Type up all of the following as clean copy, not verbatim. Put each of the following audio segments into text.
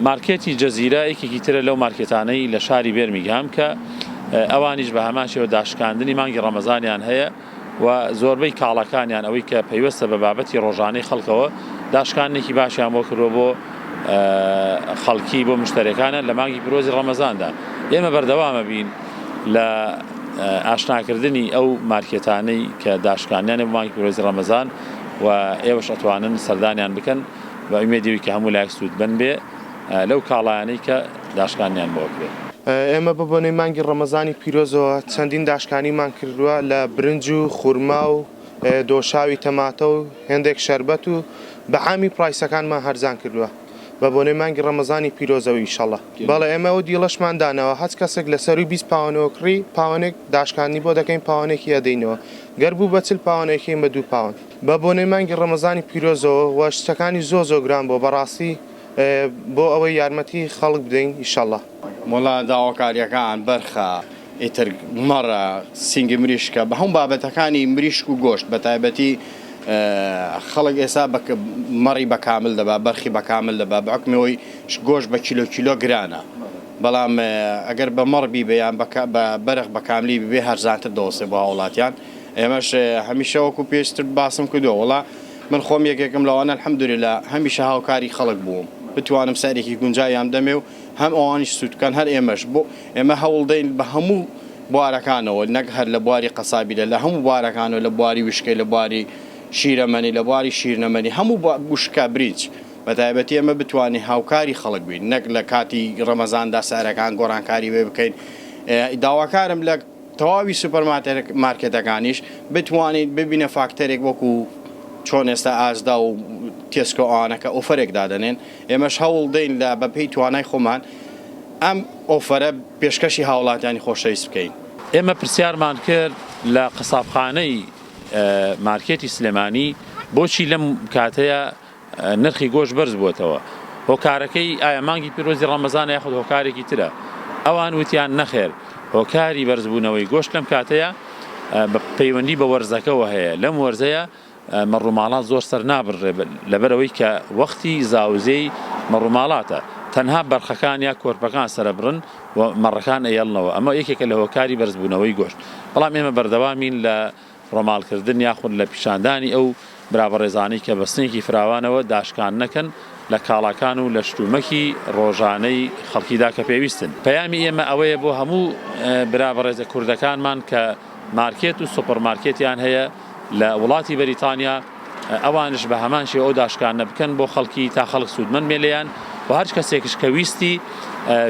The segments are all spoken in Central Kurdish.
مارکێتی جەزیرە یەکێکی ترە لەو مارکێتانەی لە شاری بێرمیگهام کە ئەوانیش بە هەماشەوە داشکاندنی مانگی ڕەمەزانیان هەیە و زۆربەی کاڵەکانیان ئەوەی کە پەیوەستە بە بابەتی ڕۆژانەی خەڵکەوە داشکانێکی باشیان بۆ کردووە بۆ خەڵکی بۆ مشتەرەکانە لە مانگی پیرۆزی ڕەمەزاندا. ئێمە بەردەوامە بین لە ئاشناکردنی ئەو مارکێتانەی کە داشکانیانە بۆ مانگی پیرۆزی ڕەمەزان و ئێوەش ئەتوانن سەردانیان بکەن بە ئومێدیەوەی کە هەموو لایەک سوودبەن بێ لەو کاڵایانەی کە داشکانیان بۆ کرێت. ئێمە بە بۆنەی مانگی ڕەمەزانی پیرۆزەوە چەندین داشکانیمان کردووە لە برنج و خورما و دۆشاوی تەماتە و هێندێک شەربەت و بە عامی پرایسەکانمان هەرزان کردووە بە بۆنەی مانگی ڕەمەزانی پیرۆزەوە ئینشەڵڵا. بەڵێ ئێمە ئەو دیڵەشمان دانەوە هەچ کەسێک لە سەروی 20 پاوانەوە کڕی پاوانێک داشکانی بۆ دەکەین پاوانێکی ئەدەینەوە گەر بوو بە 40 پاوانێکین بە 2 پاوان بە بۆنەی مانگی ڕەمەزانی پیرۆزەوە و شتەکانی زۆ گران بۆ بەڕاستی بۆ ئەوەی یارمەتی خەڵک بدەین ئینشەڵڵا. وڵا داواکاریەکان بەرخە ئیتر مەڕە سینگی مریشکە بە هەموو بابەتەکانی مریشک و گۆشت بە تایبەتی خەڵک ئێستا مەڕی بەکامل دەبا بەرخی بەکامل دەبا بەعکمەوەی گۆشت بە کیلۆ گرانە بەڵام ئەگەر بە مەڕ بیبیان بە بەرخ بەکاملی ببێ هەرزانتر دۆسێ بۆ هاوڵاتیان. ئێمەش هەمیشە وەکو پێشتر باسم کردووە وڵا من خۆم یەکێکم لەوانە الحەمدوللیلا هەمیشە هاوکاری خەڵک بووم بتوانم سەرێکی گونجاییان دەمێ و هەم ئەوانیش سوودکەن هەر ئێمەش بۆ ئێمە هەوڵدەین بە هەموو بوارەکانەوە نەک هەر لە بواری قەسابیدە لە هەموو بوارەکانەوە لە بواری وشکەی لە بواری شیرەمەنی لە بواری شیرنەمەنی هەموو وشکە بریج بە تایبەتی ئێمە بتوانین هاوکاری خەڵک بین نەک لە کاتی ڕەمەزاندا سارەکان گۆڕانکاری وێ بکەین. داواکارم لە تەواوی سوپەرمارکێتەکانیش بتوانین ببینە فاکتەرێک وەکو چۆن ئێستا ئازدا و تێسکۆ ئەوانەکە ئۆفەرێک دادەنێن ئێمەش هەوڵ دەین لە بەپێی توانای خۆمان ئەم ئۆفەرە پێشکەشی هاوڵاتیانی خۆشەویست بکەین. ئێمە پرسیارمان کرد لە قەسابخانەی مارکێتی سلێمانی بۆچی لەم کاتەیە نرخی گۆشت بەرز بووەتەوە هۆکارەکەی ئایا مانگی پیرۆزی ڕەمەزانە یاخود هۆکارێکی ترە ئەوان وتیان نەخێر هۆکاری بەرزبوونەوەی گۆشت لەم کاتەیە پەیوەندی بە وەرزەکەەوە هەیە لەم وەرزەیە مەڕووماڵات زۆر سەر نابڕێ لەبەرەوەی کە وەختی زاوزەی مەڕووماڵاتە تەنها بەرخەکان یا کۆرپەکان سەرەبڕن و مەڕەکان ئەیەڵنەوە ئەمە یەکێکە لە هۆکاری بەرزبوونەوەی گۆشت. بەڵام ئێمە بەردەوامین لە ڕۆماڵکردن یاخود لە پیشاندانی ئەو برابەڕێزانەی کە بەستنێکی فراوانەوە داشکان نەکەن لە کاڵاکان و لە شتومەکی ڕۆژانەی خەڵکیدا کە پێویستن. پەیامی ئێمە ئەوەیە بۆ هەموو برابەڕێزە کوردەکانمان کە مارکێت و سوپەرمارکێتیان هەیە لە وڵاتی بەریتانیا ئەوانش بە هەمان شێوە ئەو داشکانە بکەن بۆ خەڵکی تا خەڵک سوودمەند مێلیان و هەر کەسێکش کە ویستی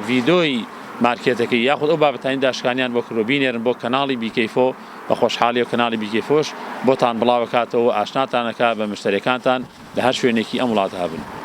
ڤیدۆی مارکێتەکەی یاخود ئەو بابەتانی داشکانیان بۆ کڕۆبینێرن بۆ کەناڵی بیکەیفۆ بە خۆشحاڵی و کەناڵی بیکەیفۆش بۆتان بڵاوکاتەوە ئاشناتانەکە بە مشتەرەکانتان لە هەر شوێنێکی ئەم وڵاتە هەبن.